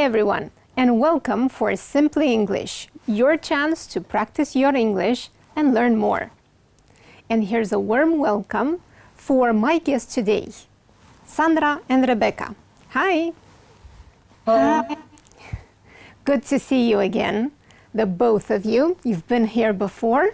everyone, and welcome for Simply English, your chance to practice your English and learn more. And here's a warm welcome for my guests today, Sandra and Rebecca. Hi! Hi! Good to see you again, the both of you. You've been here before.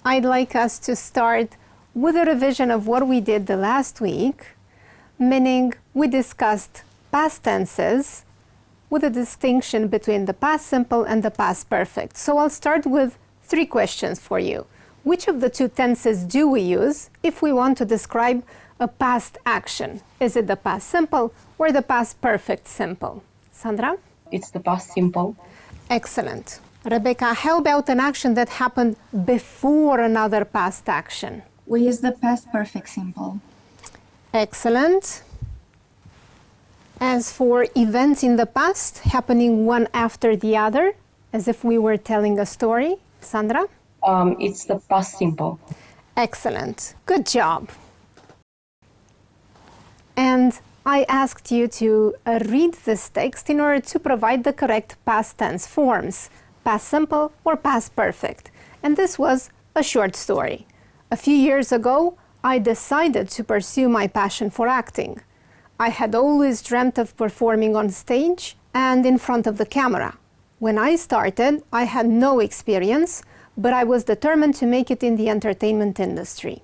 I'd like us to start with a revision of what we did the last week, meaning we discussed past tenses with a distinction between the past simple and the past perfect. So I'll start with 3 questions for you. Which of the 2 tenses do we use if we want to describe a past action? Is it the past simple or the past perfect simple? Sandra? It's the past simple. Excellent. Rebecca, how about an action that happened before another past action? We use the past perfect simple. Excellent. As for events in the past happening one after the other, as if we were telling a story, Sandra? It's the past simple. Excellent. Good job. And I asked you to read this text in order to provide the correct past tense forms, past simple or past perfect. And this was a short story. A few years ago, I decided to pursue my passion for acting. I had always dreamt of performing on stage and in front of the camera. When I started, I had no experience, but I was determined to make it in the entertainment industry.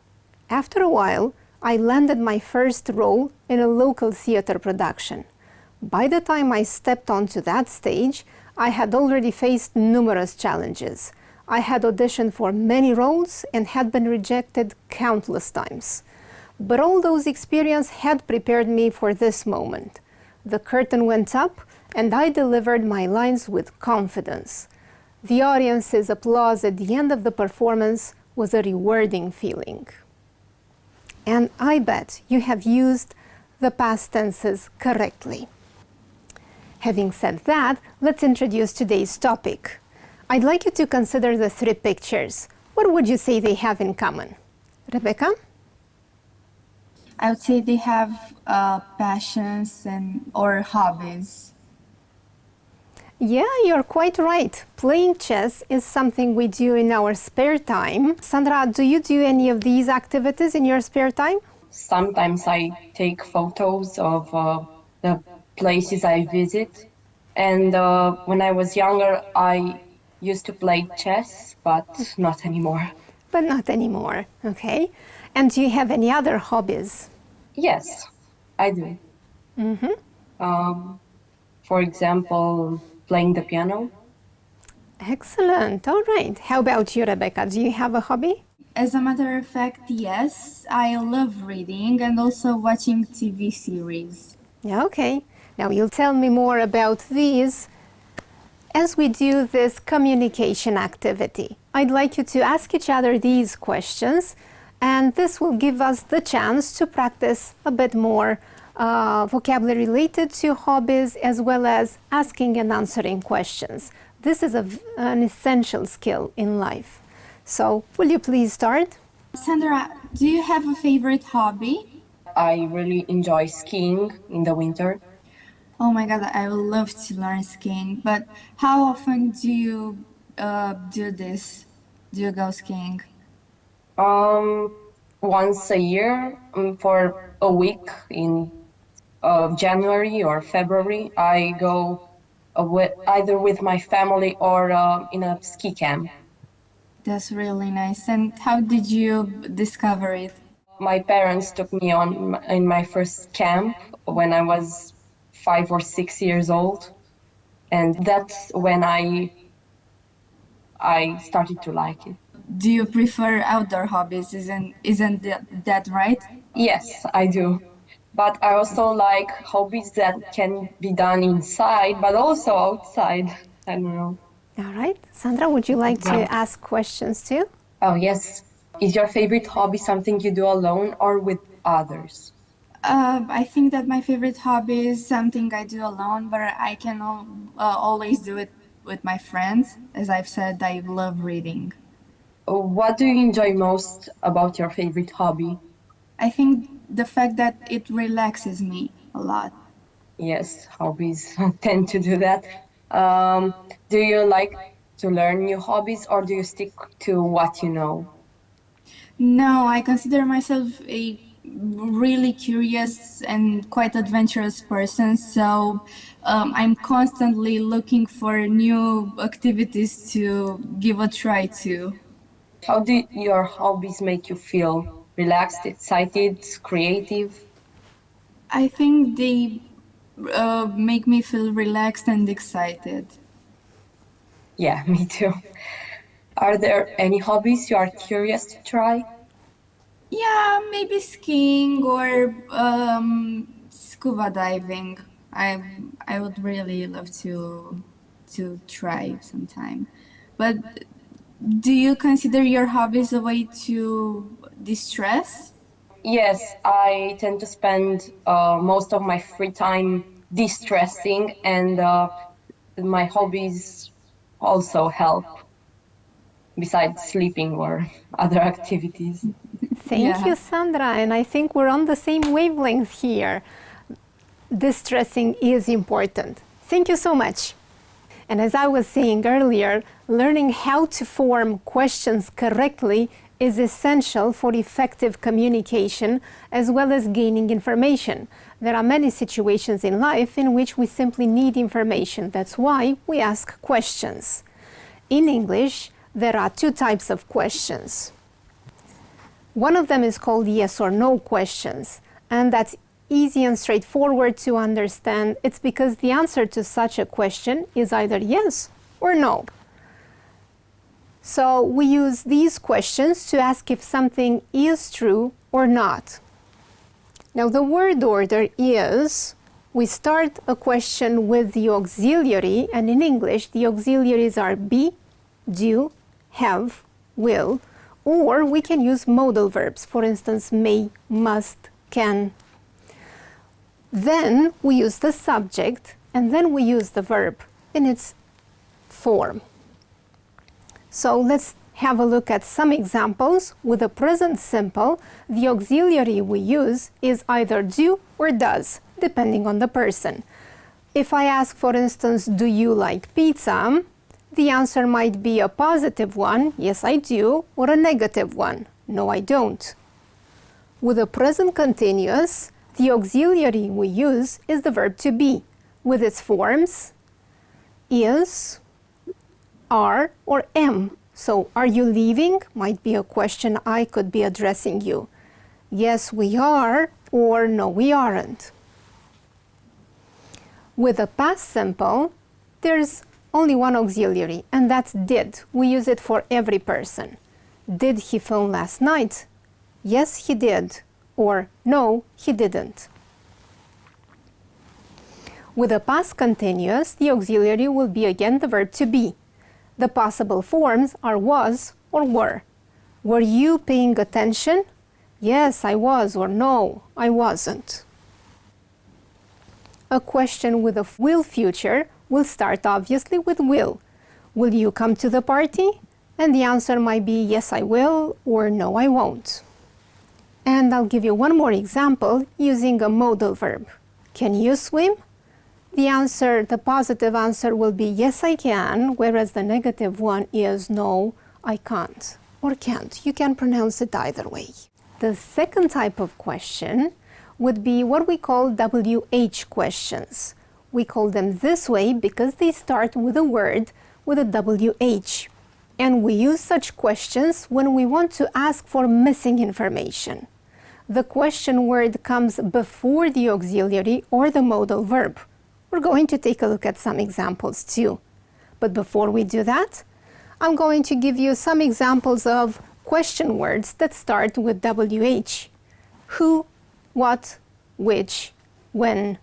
After a while, I landed my first role in a local theater production. By the time I stepped onto that stage, I had already faced numerous challenges. I had auditioned for many roles and had been rejected countless times. But all those experiences had prepared me for this moment. The curtain went up and I delivered my lines with confidence. The audience's applause at the end of the performance was a rewarding feeling. And I bet you have used the past tenses correctly. Having said that, let's introduce today's topic. I'd like you to consider the 3 pictures. What would you say they have in common? Rebecca? I would say they have passions or hobbies. Yeah, you're quite right. Playing chess is something we do in our spare time. Sandra, do you do any of these activities in your spare time? Sometimes I take photos of the places I visit. And when I was younger, I used to play chess, but not anymore. But not anymore, okay. And do you have any other hobbies? Yes, I do. For example, playing the piano. Excellent, all right. How about you, Rebecca? Do you have a hobby? As a matter of fact, yes. I love reading and also watching TV series. Yeah, okay. Now you'll tell me more about these as we do this communication activity. I'd like you to ask each other these questions, and this will give us the chance to practice a bit more vocabulary related to hobbies, as well as asking and answering questions. This is an essential skill in life. So, will you please start? Sandra, do you have a favorite hobby? I really enjoy skiing in the winter. Oh my God, I would love to learn skiing, but how often do you do this? Do you go skiing? Once a year, for a week in January or February, I go either with my family or in a ski camp. That's really nice. And how did you discover it? My parents took me on in my first camp when I was 5 or 6 years old, and that's when I started to like it. Do you prefer outdoor hobbies? Isn't that right? Yes, I do. But I also like hobbies that can be done inside, but also outside. I don't know. All right. Sandra, would you like to ask questions too? Oh, yes. Is your favorite hobby something you do alone or with others? I think that my favorite hobby is something I do alone, but I can always do it with my friends. As I've said, I love reading. What do you enjoy most about your favorite hobby? I think the fact that it relaxes me a lot. Yes, hobbies tend to do that. Do you like to learn new hobbies, or do you stick to what you know? No, I consider myself a really curious and quite adventurous person, so I'm constantly looking for new activities to give a try to. How do your hobbies make you feel? Relaxed, excited, creative? I think they make me feel relaxed and excited. Yeah, me too. Are there any hobbies you are curious to try? Yeah, maybe skiing or scuba diving. I would really love to try sometime. But do you consider your hobbies a way to distress? Yes, I tend to spend most of my free time de-stressing, and my hobbies also help, besides sleeping or other activities. Thank you, Sandra, and I think we're on the same wavelength here. Distressing is important. Thank you so much. And as I was saying earlier, learning how to form questions correctly is essential for effective communication as well as gaining information. There are many situations in life in which we simply need information. That's why we ask questions. In English, there are two types of questions. One of them is called yes or no questions, and that's easy and straightforward to understand. It's because the answer to such a question is either yes or no. So we use these questions to ask if something is true or not. Now the word order is, we start a question with the auxiliary, and in English the auxiliaries are be, do, have, will, or we can use modal verbs, for instance, may, must, can. Then we use the subject, and then we use the verb in its form. So let's have a look at some examples. With the present simple, the auxiliary we use is either do or does, depending on the person. If I ask, for instance, do you like pizza? The answer might be a positive one, yes I do, or a negative one, no I don't. With the present continuous, the auxiliary we use is the verb to be, with its forms is, are, or am. So, are you leaving? Might be a question I could be addressing you. Yes, we are, or no, we aren't. With the past simple, there's only one auxiliary, and that's did. We use it for every person. Did he phone last night? Yes, he did. Or no, he didn't. With the past continuous, the auxiliary will be again the verb to be. The possible forms are was or were. Were you paying attention? Yes, I was, or no, I wasn't. A question with a will future will start obviously with will. Will you come to the party? And the answer might be yes, I will, or no, I won't. And I'll give you one more example using a modal verb. Can you swim? The answer, the positive answer will be yes, I can, whereas the negative one is no, I can't or can't. You can pronounce it either way. The second type of question would be what we call WH questions. We call them this way because they start with a word with a WH. And we use such questions when we want to ask for missing information. The question word comes before the auxiliary or the modal verb. We're going to take a look at some examples too. But before we do that, I'm going to give you some examples of question words that start with WH. Who, what, which, when,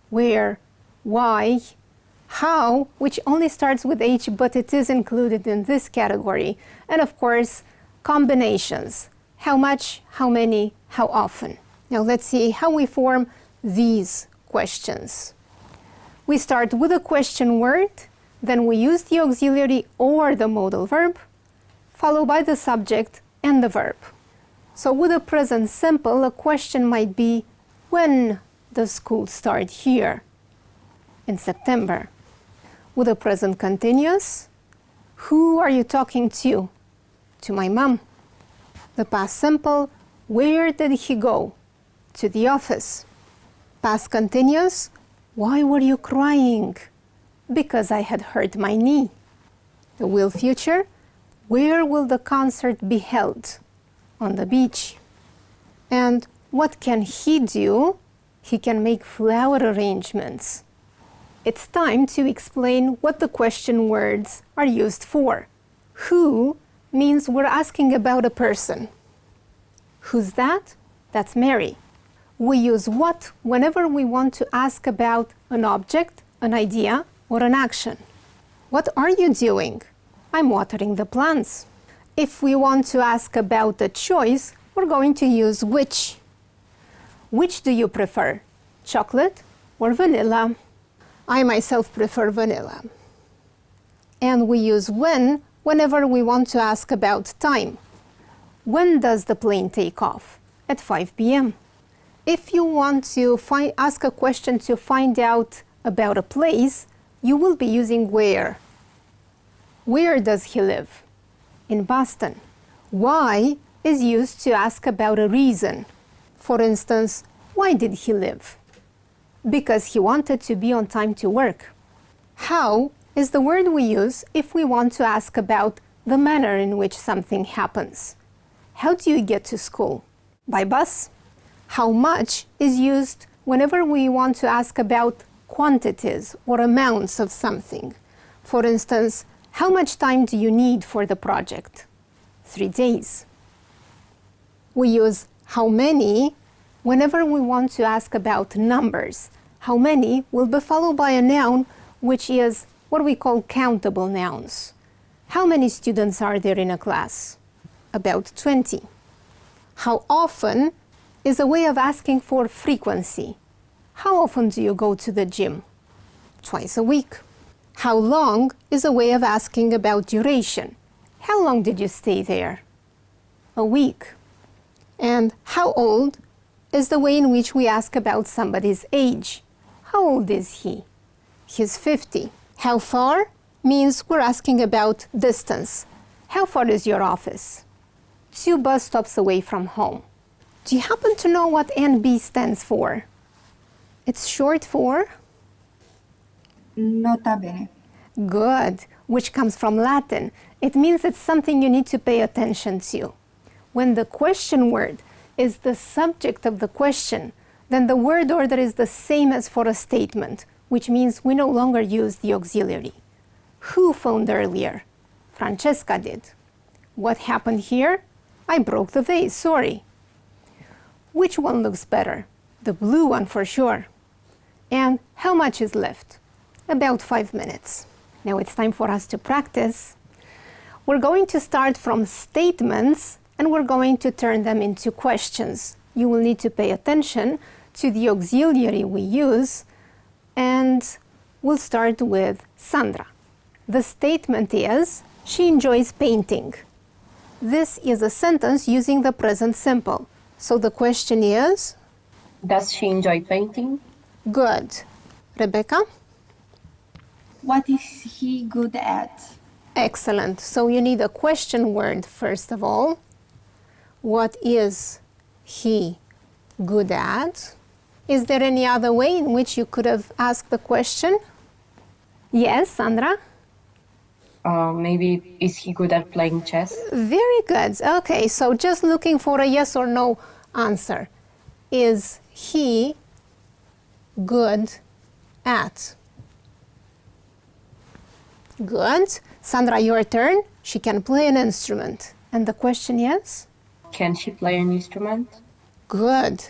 where, why, how, which only starts with H, but it is included in this category. And of course, combinations. How much, how many, how often. Now let's see how we form these questions. We start with a question word, then we use the auxiliary or the modal verb, followed by the subject and the verb. So with a present simple, a question might be, when does school start here? in September. With the present continuous, who are you talking to? To my mom. The past simple, where did he go? To the office. Past continuous, why were you crying? Because I had hurt my knee. The will future, where will the concert be held? On the beach. And what can he do? He can make flower arrangements. It's time to explain what the question words are used for. Who means we're asking about a person. Who's that? That's Mary. We use what whenever we want to ask about an object, an idea, or an action. What are you doing? I'm watering the plants. If we want to ask about a choice, we're going to use which. Which do you prefer? Chocolate or vanilla? I myself prefer vanilla. And we use when whenever we want to ask about time. When does the plane take off? At 5 p.m. If you want to ask a question to find out about a place, you will be using where. Where does he live? In Boston. Why is used to ask about a reason. For instance, why did he leave? Because he wanted to be on time to work. How is the word we use if we want to ask about the manner in which something happens. How do you get to school? By bus. How much is used whenever we want to ask about quantities or amounts of something. For instance, how much time do you need for the project? 3 days. We use how many whenever we want to ask about numbers. How many will be followed by a noun, which is what we call countable nouns. How many students are there in a class? About 20. How often is a way of asking for frequency. How often do you go to the gym? Twice a week. How long is a way of asking about duration. How long did you stay there? A week. And how old is the way in which we ask about somebody's age. How old is he? He's 50. How far means we're asking about distance. How far is your office? 2 bus stops away from home. Do you happen to know what NB stands for? It's short for? Nota bene. Good, which comes from Latin. It means it's something you need to pay attention to. When the question word is the subject of the question, then the word order is the same as for a statement, which means we no longer use the auxiliary. Who phoned earlier? Francesca did. What happened here? I broke the vase, sorry. Which one looks better? The blue one for sure. And how much is left? About 5 minutes. Now it's time for us to practice. We're going to start from statements and we're going to turn them into questions. You will need to pay attention to the auxiliary we use, and we'll start with Sandra. The statement is, she enjoys painting. This is a sentence using the present simple. So the question is? Does she enjoy painting? Good. Rebecca? What is he good at? Excellent. So you need a question word first of all. What is he good at? Is there any other way in which you could have asked the question? Yes, Sandra? Maybe is he good at playing chess? Very good. Okay, so just looking for a yes or no answer. Is he good at? Good. Sandra, your turn. She can play an instrument. And the question is? Can she play an instrument? Good.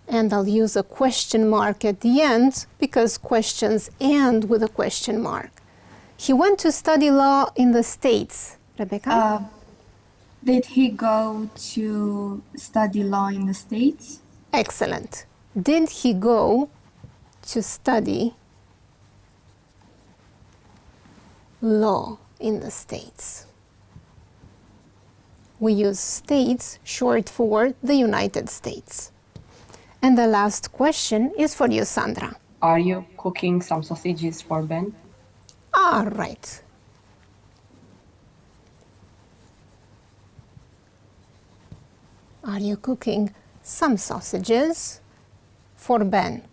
And I'll use a question mark at the end because questions end with a question mark. He went to study law in the States. Rebecca? Did he go to study law in the States? Excellent. Did he go to study law in the States? We use States short for the United States. And the last question is for you, Sandra. are you cooking some sausages for Ben? All right. Are you cooking some sausages for Ben?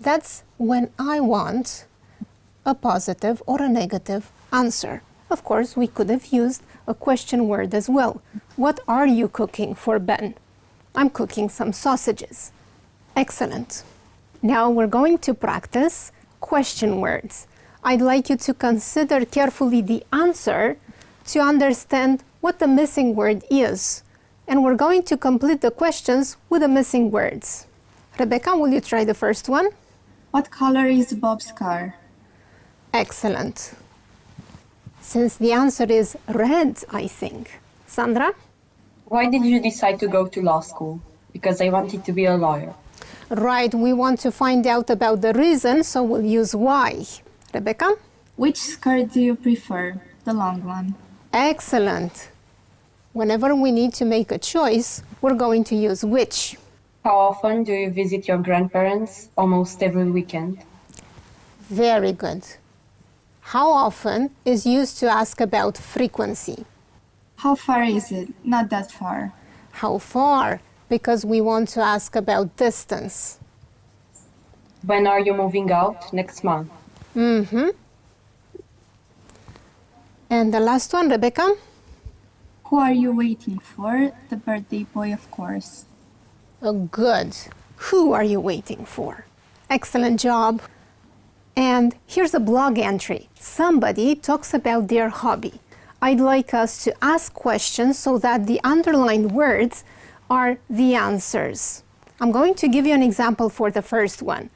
That's when I want a positive or a negative answer. Of course, we could have used a question word as well. What are you cooking for Ben? I'm cooking some sausages. Excellent. Now we're going to practice question words. I'd like you to consider carefully the answer to understand what the missing word is. And we're going to complete the questions with the missing words. Rebecca, will you try the first one? What color is Bob's car? Excellent. Since the answer is red, I think. Sandra? Why did you decide to go to law school? Because I wanted to be a lawyer. Right, we want to find out about the reason, so we'll use why. Rebecca? Which skirt do you prefer? The long one. Excellent. Whenever we need to make a choice, we're going to use which. How often do you visit your grandparents? Almost every weekend. Very good. How often is used to ask about frequency. How far is it? Not that far. How far? Because we want to ask about distance. When are you moving out? Next month. Mm-hmm. And the last one, Rebecca? Who are you waiting for? The birthday boy, of course. Oh, good. Who are you waiting for? Excellent job. And here's a blog entry. Somebody talks about their hobby. I'd like us to ask questions so that the underlined words are the answers. I'm going to give you an example for the first one.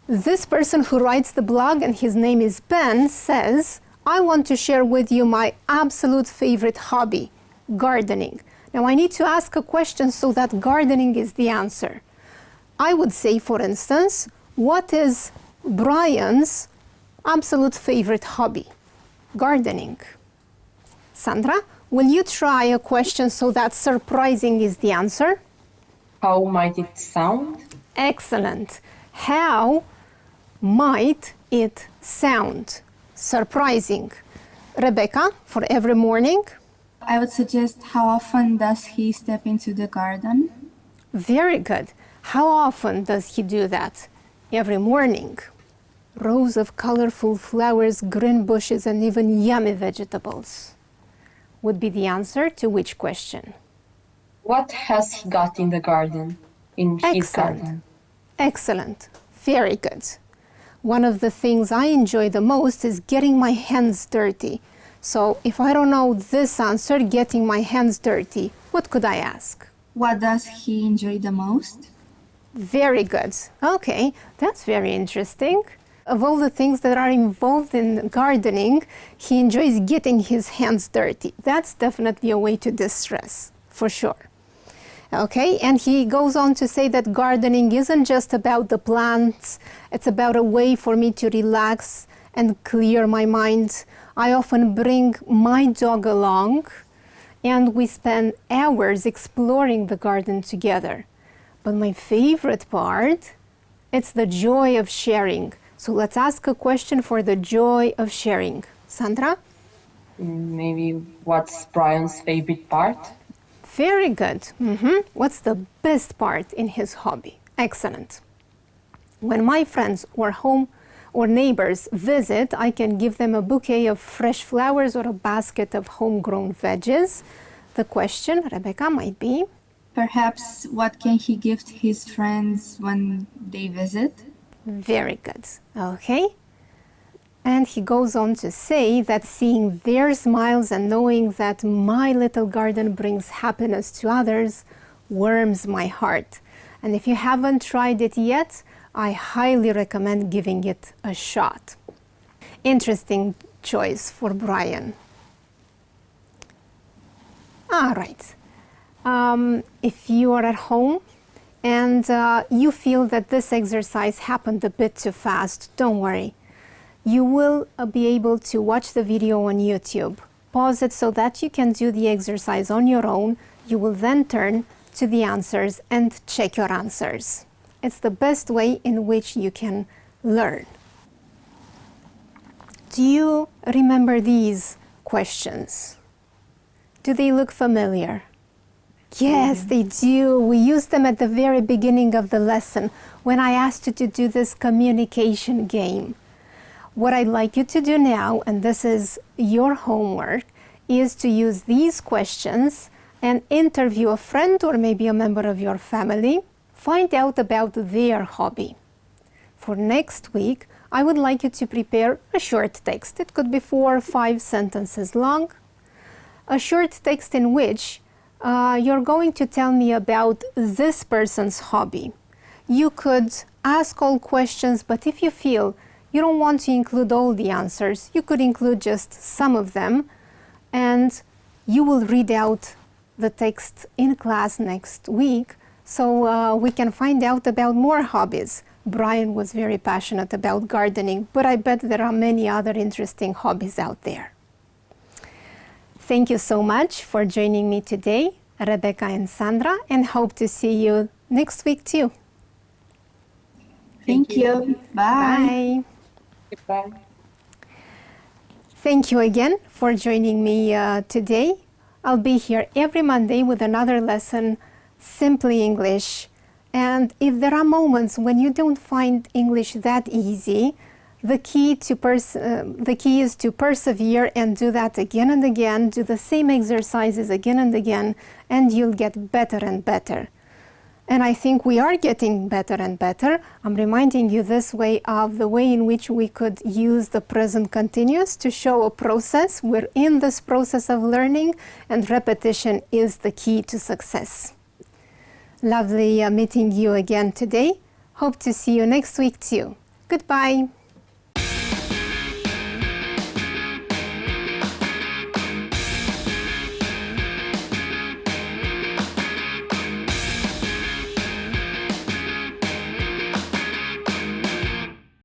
This person who writes the blog, and his name is Ben, says, I want to share with you my absolute favorite hobby, gardening. Now I need to ask a question so that gardening is the answer. I would say, for instance, what is Brian's absolute favorite hobby? Gardening. Sandra, will you try a question so that surprising is the answer? How might it sound? Excellent. How might it sound? Surprising. Rebecca, for every morning? I would suggest how often does he step into the garden? Very good. How often does he do that? Every morning. Rows of colorful flowers, green bushes, and even yummy vegetables would be the answer to which question? What has he got in the garden? In his garden? Excellent. Very good. One of the things I enjoy the most is getting my hands dirty. So if I don't know this answer, getting my hands dirty, what could I ask? What does he enjoy the most? Very good. Okay, that's very interesting. Of all the things that are involved in gardening, he enjoys getting his hands dirty. That's definitely a way to distress, for sure. Okay, and he goes on to say that gardening isn't just about the plants, it's about a way for me to relax and clear my mind. I often bring my dog along and we spend hours exploring the garden together. But my favorite part, it's the joy of sharing. So let's ask a question for the joy of sharing. Sandra? Maybe what's Brian's favorite part? Very good. What's the best part in his hobby? Excellent. When my friends or home or neighbors visit, I can give them a bouquet of fresh flowers or a basket of homegrown veggies. The question, Rebecca, might be? Perhaps what can he gift his friends when they visit? Very good. Okay. And he goes on to say that seeing their smiles and knowing that my little garden brings happiness to others warms my heart. And if you haven't tried it yet, I highly recommend giving it a shot. Interesting choice for Brian. All right. If you are at home and you feel that this exercise happened a bit too fast, don't worry. You will be able to watch the video on YouTube. Pause it so that you can do the exercise on your own. You will then turn to the answers and check your answers. It's the best way in which you can learn. Do you remember these questions? Do they look familiar? Yes, they do. We used them at the very beginning of the lesson when I asked you to do this communication game. What I'd like you to do now, and this is your homework, is to use these questions and interview a friend or maybe a member of your family. Find out about their hobby. For next week, I would like you to prepare a short text. It could be 4 or 5 sentences long. A short text in which you're going to tell me about this person's hobby. You could ask all questions, but if you feel you don't want to include all the answers, you could include just some of them, and you will read out the text in class next week so we can find out about more hobbies. Brian was very passionate about gardening, but I bet there are many other interesting hobbies out there. Thank you so much for joining me today, Rebecca and Sandra, and hope to see you next week too. Thank you. Bye. Bye. Goodbye. Thank you again for joining me today. I'll be here every Monday with another lesson, Simply English. And if there are moments when you don't find English that easy, the key is to persevere and do that again and again, do the same exercises again and again, and you'll get better and better. And I think we are getting better and better. I'm reminding you this way of the way in which we could use the present continuous to show a process. We're in this process of learning, and repetition is the key to success. Lovely meeting you again today. Hope to see you next week too. Goodbye.